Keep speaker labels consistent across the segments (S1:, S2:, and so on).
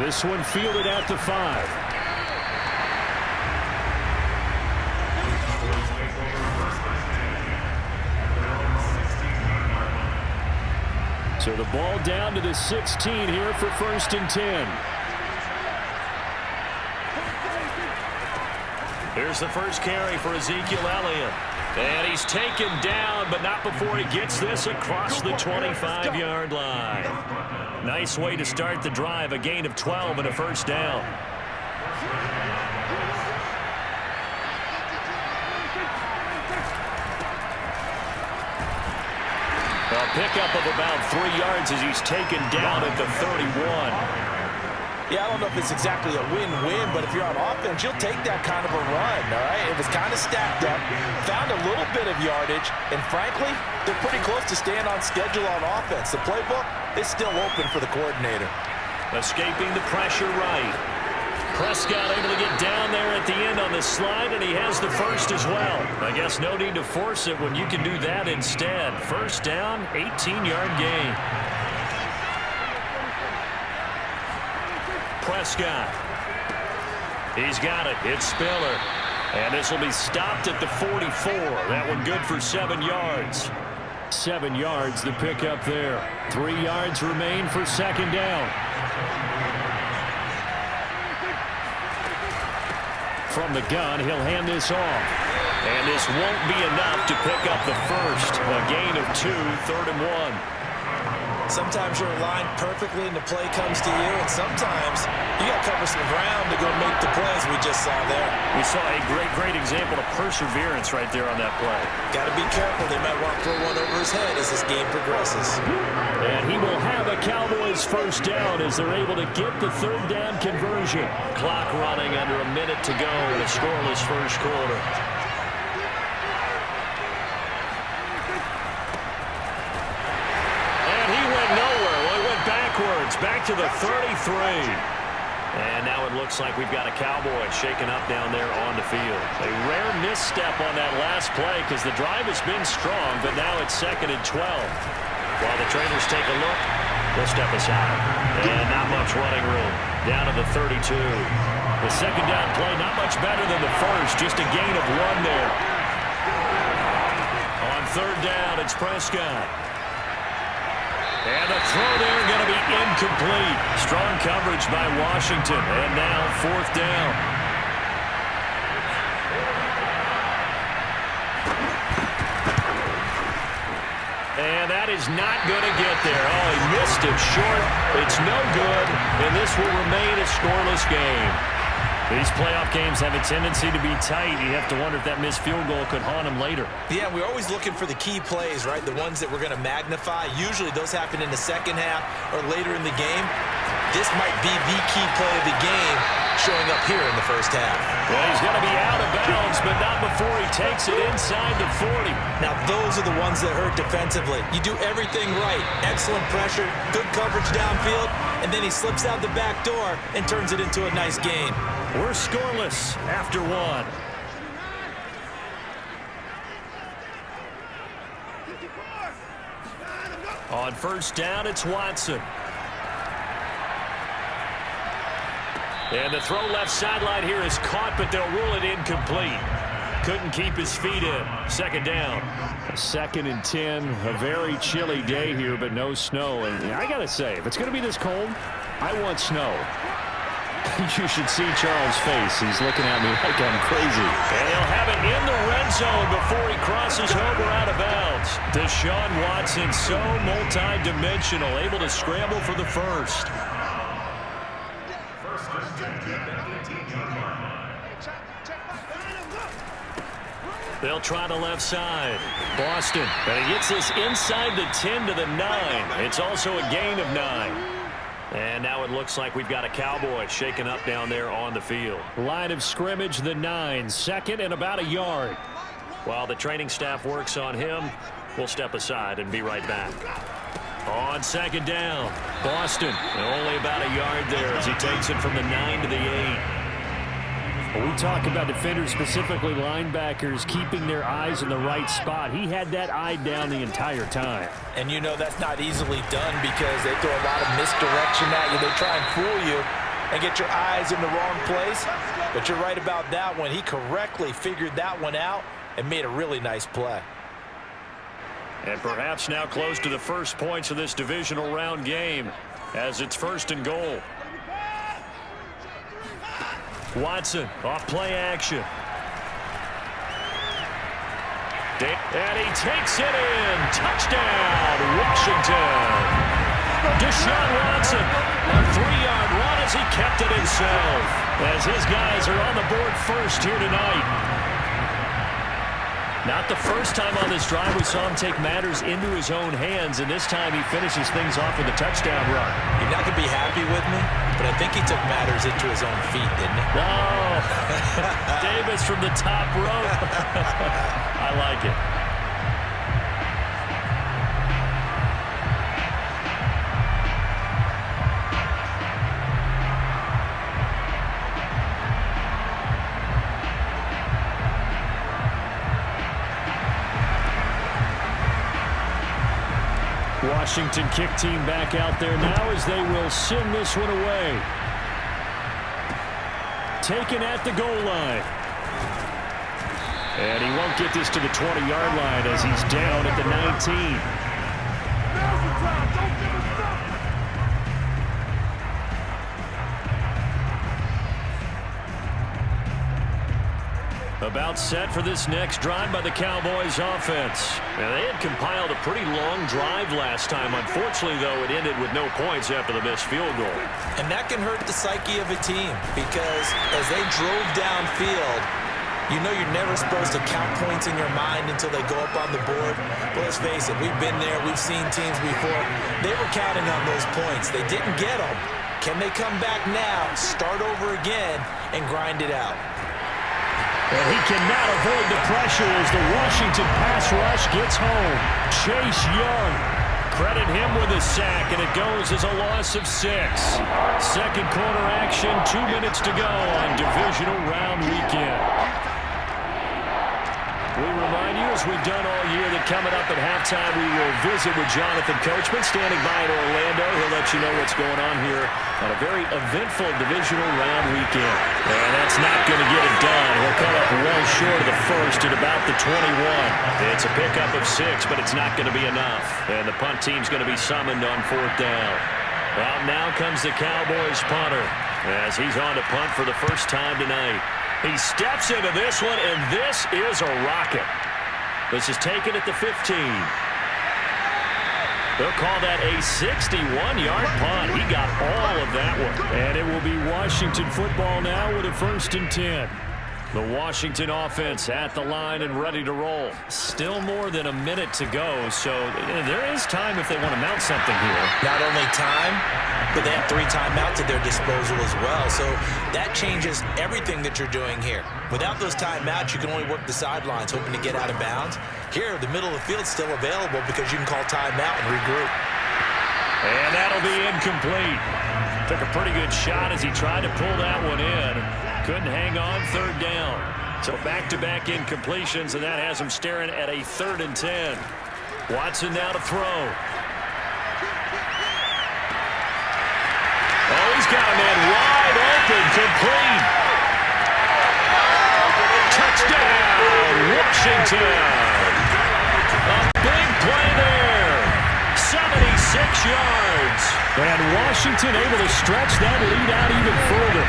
S1: This one fielded at the 5. So the ball down to the 16 here for 1st and 10.
S2: Here's the first carry for Ezekiel Elliott. And he's taken down, but not before he gets this across the 25-yard line. Nice way to start the drive, a gain of 12 and a 1st down. A pickup of about 3 yards as he's taken down at the 31.
S3: Yeah, I don't know if it's exactly a win-win, but if you're on offense, you'll take that kind of a run, all right? It was kind of stacked up, found a little bit of yardage, and frankly, they're pretty close to staying on schedule on offense. The playbook is still open for the coordinator.
S2: Escaping the pressure right. Prescott able to get down there at the end on the slide, and he has the 1st as well. I guess no need to force it when you can do that instead. 1st down, 18-yard gain. Prescott. He's got it. It's Spiller. And this will be stopped at the 44. That one good for 7 yards.
S1: 7 yards, the pickup there. 3 yards remain for 2nd down. From the gun, he'll hand this off. And this won't be enough to pick up the 1st. A gain of 2, 3rd and 1.
S3: Sometimes you're aligned perfectly and the play comes to you, and sometimes you got to cover some ground to go make the plays we just saw there.
S2: We saw a great example of perseverance right there on that play.
S3: Got to be careful. They might want to throw one over his head as this game progresses.
S1: And he will have a Cowboys 1st down as they're able to get the 3rd down conversion.
S2: Clock running under a minute to go in a scoreless 1st quarter. Back to the 33. And now it looks like we've got a Cowboy shaken up down there on the field. A rare misstep on that last play because the drive has been strong, but now it's 2nd and 12. While the trainers take a look, we'll step aside. And not much running room. Down to the 32. The 2nd down play, not much better than the 1st, just a gain of 1 there. On 3rd down, it's Prescott. And the throw there going to be incomplete. Strong coverage by Washington. And now 4th down. And that is not going to get there. Oh, he missed it short. It's no good. And this will remain a scoreless game. These playoff games have a tendency to be tight. You have to wonder if that missed field goal could haunt him later.
S3: Yeah, we're always looking for the key plays, right? The ones that we're going to magnify. Usually those happen in the 2nd half or later in the game. This might be the key play of the game showing up here in the 1st half.
S2: Well, he's going to be out of bounds, but not before he takes it inside the 40.
S3: Now, those are the ones that hurt defensively. You do everything right. Excellent pressure, good coverage downfield, and then he slips out the back door and turns it into a nice gain.
S2: We're scoreless after 1. On 1st down, it's Watson. And the throw left sideline here is caught, but they'll rule it incomplete. Couldn't keep his feet in. 2nd down.
S1: 2nd and 10. A very chilly day here, but no snow. And I got to say, if it's going to be this cold, I want snow. You should see Charles' face. He's looking at me like I'm crazy.
S2: And he'll have it in the red zone before he crosses over out of bounds. Deshaun Watson, so multi-dimensional, able to scramble for the 1st. They'll try the left side. Boston. And he gets this inside the 10 to the 9. It's also a gain of 9. And now it looks like we've got a Cowboy shaken up down there on the field.
S1: Line of scrimmage, the 9. 2nd and about a yard.
S2: While the training staff works on him, we'll step aside and be right back. On 2nd down, Boston. Only about a yard there as he takes it from the 9 to the 8.
S1: We talk about defenders, specifically linebackers, keeping their eyes in the right spot. He had that eye down the entire time.
S3: And you know that's not easily done because they throw a lot of misdirection at you. They try and fool you. and get your eyes in the wrong place. But you're right about that one. He correctly figured that one out and made a really nice play.
S2: And perhaps now close to the first points of this divisional round game as it's 1st and goal. Watson off play action. And he takes it in. Touchdown, Washington. Deshaun Watson, a 3-yard run as he kept it himself. As his guys are on the board first here tonight. Not the first time on this drive we saw him take matters into his own hands, and this time he finishes things off with a touchdown run.
S3: You're not going to be happy with me, but I think he took matters into his own feet, didn't he?
S2: Oh, Davis from the top rope. I like it.
S1: Washington kick team back out there now as they will send this one away. Taken at the goal line. And he won't get this to the 20-yard line as he's down at the 19.
S2: About set for this next drive by the Cowboys offense. Now, they had compiled a pretty long drive last time. Unfortunately, though, it ended with no points after the missed field goal.
S3: And that can hurt the psyche of a team because as they drove downfield, you know you're never supposed to count points in your mind until they go up on the board. But let's face it, we've been there. We've seen teams before. They were counting on those points. They didn't get them. Can they come back now, start over again, and grind it out?
S1: And he cannot avoid the pressure as the Washington pass rush gets home. Chase Young.
S2: Credit him with a sack, and it goes as a loss of 6.
S1: Second quarter action, 2 minutes to go on divisional round weekend.
S2: We remind you, as we've done all year, that coming up at halftime, we will visit with Jonathan Coachman, standing by in Orlando. He'll let you know what's going on here on a very eventful divisional round weekend.
S1: And that's not going to get it done. He'll come up well short of the first at about the 21.
S2: It's a pickup of 6, but it's not going to be enough. And the punt team's going to be summoned on 4th down. Well, now comes the Cowboys punter as he's on to punt for the first time tonight. He steps into this one, and this is a rocket. This is taken at the 15. They'll call that a 61-yard punt. He got all of that one.
S1: And it will be Washington football now with a 1st and 10. The Washington offense at the line and ready to roll. Still more than a minute to go, so there is time if they want to mount something here.
S3: Not only time, but they have 3 timeouts at their disposal as well, so that changes everything that you're doing here. Without those timeouts, you can only work the sidelines, hoping to get out of bounds. Here, the middle of the field's still available because you can call timeout and regroup.
S2: And that'll be incomplete. Took a pretty good shot as he tried to pull that one in. Couldn't hang on, 3rd down. So back-to-back incompletions, and that has him staring at a 3rd and 10. Watson now to throw. Oh, he's got a man wide open, complete. Touchdown, Washington. A big play there. 76 yards.
S1: And Washington able to stretch that lead out even further.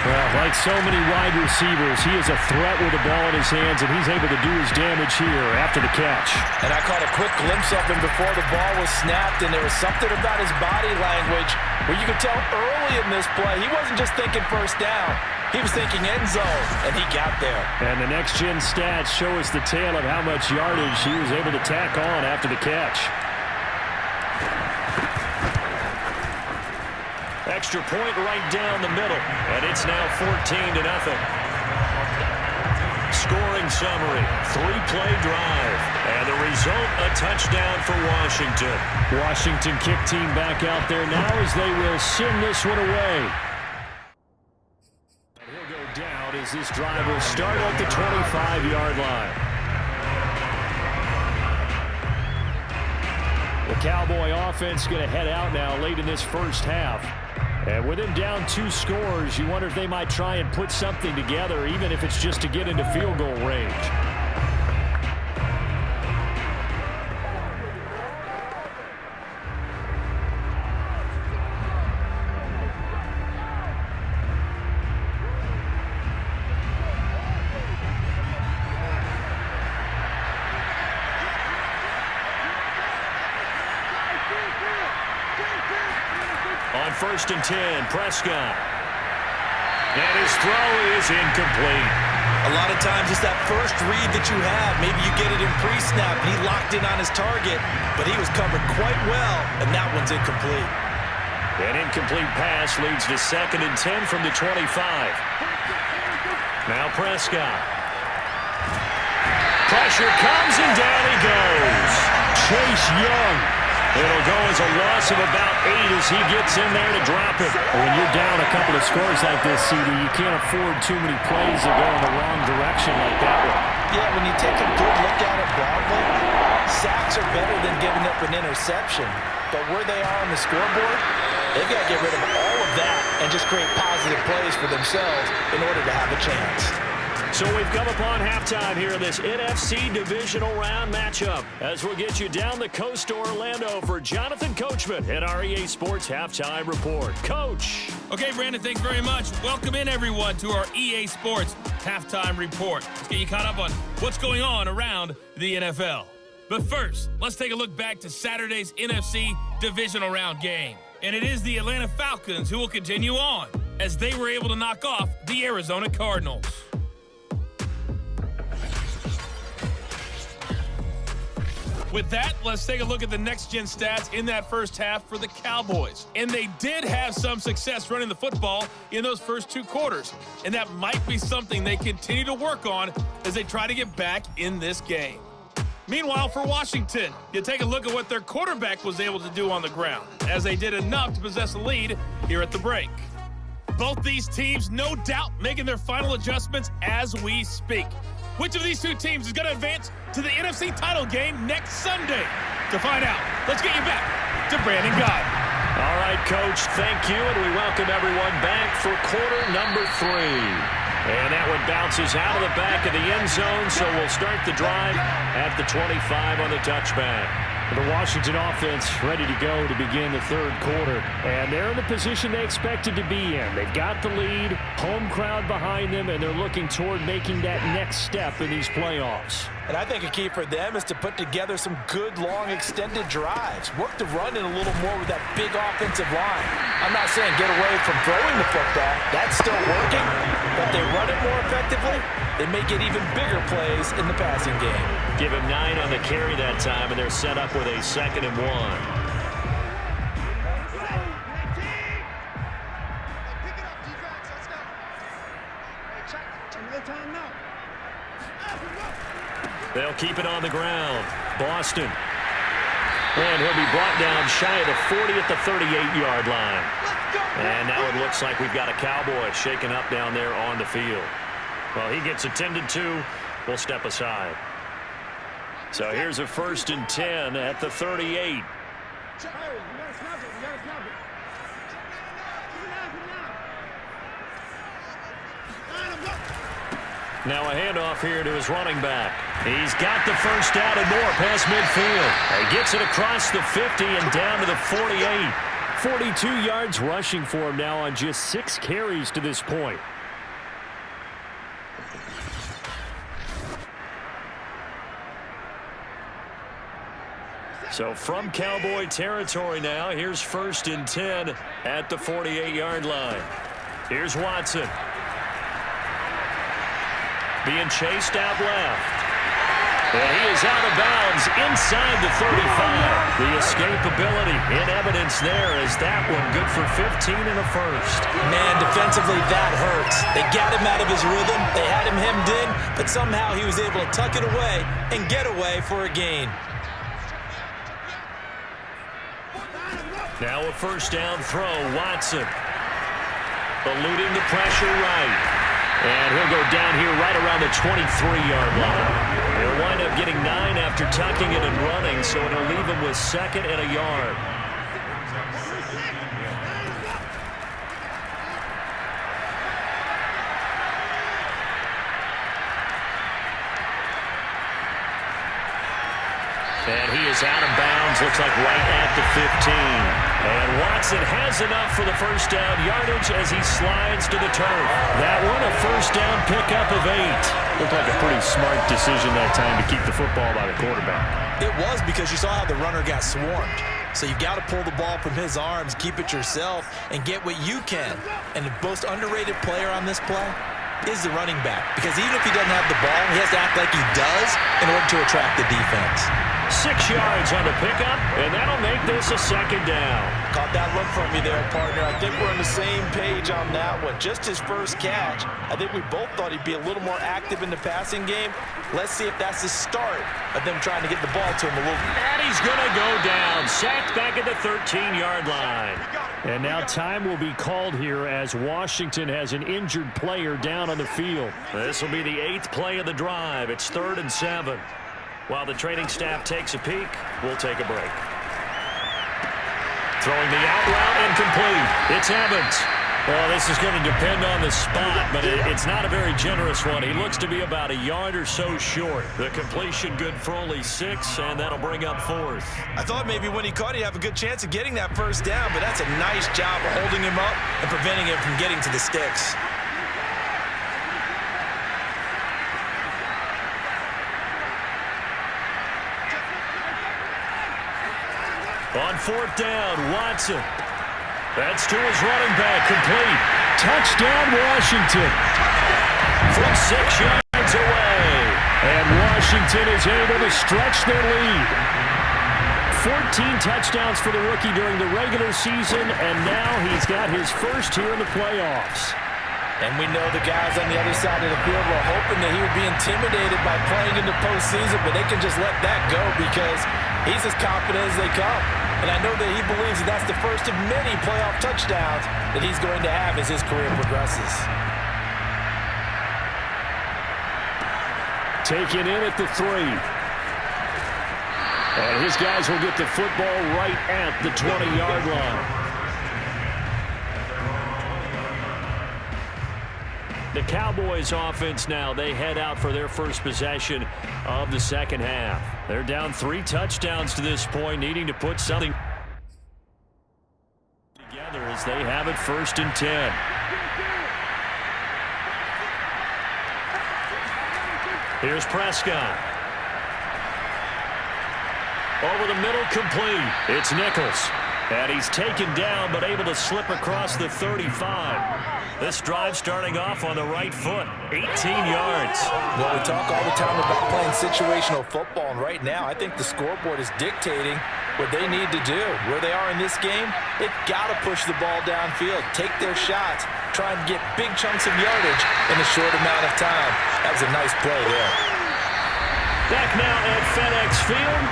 S1: Well, like so many wide receivers, he is a threat with the ball in his hands, and he's able to do his damage here after the catch.
S3: And I caught a quick glimpse of him before the ball was snapped, and there was something about his body language where you could tell early in this play he wasn't just thinking 1st down. He was thinking end zone, and he got there.
S1: And the next-gen stats show us the tale of how much yardage he was able to tack on after the catch.
S2: Extra point right down the middle, and it's now 14-0. Scoring summary, 3-play drive, and the result, a touchdown for Washington.
S1: Washington kick team back out there now as they will send this one away. He'll go down as this drive will start at the 25-yard line. The Cowboy offense going to head out now late in this first half. And with him down 2 scores, you wonder if they might try and put something together, even if it's just to get into field goal range.
S2: On 1st and 10, Prescott. And his throw is incomplete.
S3: A lot of times it's that first read that you have. Maybe you get it in pre-snap, and he locked in on his target, but he was covered quite well, and that one's incomplete.
S2: An incomplete pass leads to 2nd and 10 from the 25. Now Prescott. Pressure comes, and down he goes.
S1: Chase Young.
S2: It'll go as a loss of about 8 as he gets in there to drop it.
S1: When you're down a couple of scores like this, CD, you can't afford too many plays that go in the wrong direction like that one.
S3: Yeah, when you take a good look at it broadly, sacks are better than giving up an interception. But where they are on the scoreboard, they've got to get rid of all of that and just create positive plays for themselves in order to have a chance.
S2: So we've come upon halftime here in this NFC Divisional Round matchup as we'll get you down the coast to Orlando for Jonathan Coachman at our EA Sports Halftime Report. Coach.
S4: Okay, Brandon, thanks very much. Welcome in, everyone, to our EA Sports Halftime Report. Let's get you caught up on what's going on around the NFL. But first, let's take a look back to Saturday's NFC Divisional Round game. And it is the Atlanta Falcons who will continue on as they were able to knock off the Arizona Cardinals. With that, let's take a look at the next-gen stats in that first half for the Cowboys. And they did have some success running the football in those first 2 quarters. And that might be something they continue to work on as they try to get back in this game. Meanwhile, for Washington, you take a look at what their quarterback was able to do on the ground, as they did enough to possess a lead here at the break. Both these teams, no doubt, making their final adjustments as we speak. Which of these 2 teams is going to advance to the NFC title game next Sunday? To find out, let's get you back to Brandon Guy.
S2: All right, Coach, thank you, and we welcome everyone back for quarter number 3. And that one bounces out of the back of the end zone, so we'll start the drive at the 25 on the touchback.
S1: The Washington offense ready to go to begin the 3rd quarter. And they're in the position they expected to be in. They've got the lead, home crowd behind them, and they're looking toward making that next step in these playoffs.
S3: And I think a key for them is to put together some good, long, extended drives. Work the run in a little more with that big offensive line. I'm not saying get away from throwing the football. That's still working. But if they run it more effectively, they may get even bigger plays in the passing game.
S2: Give him 9 on the carry that time, and they're set up with a 2nd and 1. They'll keep it on the ground. Boston. And he'll be brought down shy of the 40 at the 38-yard line. And now it looks like we've got a Cowboy shaken up down there on the field. Well, he gets attended to. We'll step aside. So here's a 1st and 10 at the 38. Now a handoff here to his running back. He's got the first down and more past midfield. He gets it across the 50 and down to the 48.
S1: 42 yards rushing for him now on just 6 carries to this point.
S2: So from Cowboy territory now, here's 1st and 10 at the 48-yard line. Here's Watson. Being chased out left. And he is out of bounds inside the 35. The escapability in evidence there as that one good for 15 and a first.
S3: Man, defensively, that hurts. They got him out of his rhythm. They had him hemmed in, but somehow he was able to tuck it away and get away for a gain.
S2: Now a 1st down throw, Watson. Eluding the pressure right. And he'll go down here right around the 23-yard line. He'll wind up getting 9 after tucking it and running, so it'll leave him with 2nd and a yard. is out of bounds. Looks like right at the 15. And Watson has enough for the first down yardage as he slides to the turf. That one, a first down pickup of 8.
S1: Looked like a pretty smart decision that time to keep the football by the quarterback.
S3: It was, because you saw how the runner got swarmed. So you've got to pull the ball from his arms, keep it yourself, and get what you can. And the most underrated player on this play is the running back, because even if he doesn't have the ball, he has to act like he does in order to attract the defense.
S2: 6 yards on the pickup, and that'll make this a second down.
S3: Caught that look from me there, partner. I think we're on the same page on that one. Just his first catch. I think we both thought he'd be a little more active in the passing game. Let's see if that's the start of them trying to get the ball to him a little.
S2: And he's going to go down. Sacked back at the 13-yard line.
S1: And now time will be called here as Washington has an injured player down on the field.
S2: This will be the 8th play of the drive. It's 3rd and 7. While the training staff takes a peek, we'll take a break. Throwing the out route, incomplete. It's Evans. Well, this is going to depend on the spot, but it's not a very generous one. He looks to be about a yard or so short. The completion good for only 6, and that'll bring up 4th.
S3: I thought maybe when he caught it, he'd have a good chance of getting that first down, but that's a nice job of holding him up and preventing him from getting to the sticks.
S2: On 4th down, Watson. That's to his running back, complete.
S1: Touchdown, Washington.
S2: From 6 yards away.
S1: And Washington is able to stretch their lead. 14 touchdowns for the rookie during the regular season, and now he's got his first here in the playoffs.
S3: And we know the guys on the other side of the field were hoping that he would be intimidated by playing in the postseason, but they can just let that go because he's as confident as they come. And I know that he believes that that's the first of many playoff touchdowns that he's going to have as his career progresses.
S1: Taken in at the 3. And his guys will get the football right at the 20-yard line.
S2: The Cowboys offense now, they head out for their first possession of the second half. They're down 3 touchdowns to this point, needing to put something together as they have it 1st and 10. Here's Prescott. Over the middle, complete. It's Nichols. And he's taken down, but able to slip across the 35. This drive starting off on the right foot, 18 yards.
S3: Well, we talk all the time about playing situational football, and right now I think the scoreboard is dictating what they need to do. Where they are in this game, they've got to push the ball downfield, take their shots, try and get big chunks of yardage in a short amount of time. That was a nice play there.
S2: Back now at FedEx Field.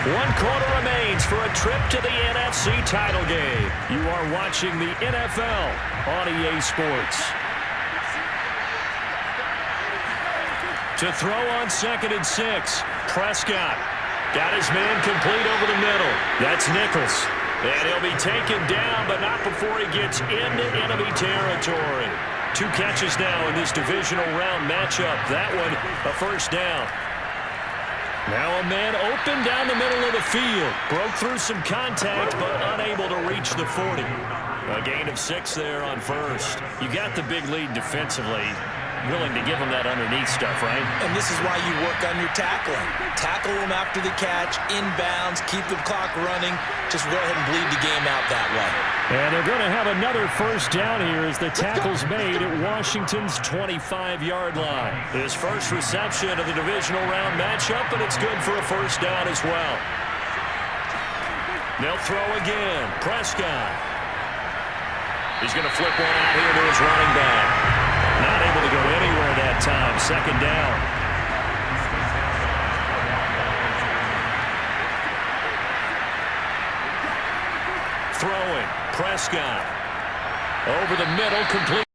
S2: 1 quarter remains for a trip to the NFC title game. You are watching the NFL on EA Sports. To throw on 2nd and 6. Prescott got his man complete over the middle. That's Nichols. And he'll be taken down, but not before he gets into enemy territory. 2 catches now in this divisional round matchup. That one, a first down. Now a man open down the middle of the field. Broke through some contact, but unable to reach the 40. A gain of 6 there on 1st. You got the big lead defensively. Willing to give him that underneath stuff, right?
S3: And this is why you work on your tackling. Tackle them after the catch, inbounds, keep the clock running. Just go ahead and bleed the game out that way.
S1: And they're going to have another first down here as the tackle's made at Washington's 25-yard line.
S2: His first reception of the divisional round matchup, and it's good for a first down as well. They'll throw again. Prescott. He's going to flip one out here to his running back. Not able to go anywhere that time. 2nd down. Throwing. Prescott. Over the middle, complete.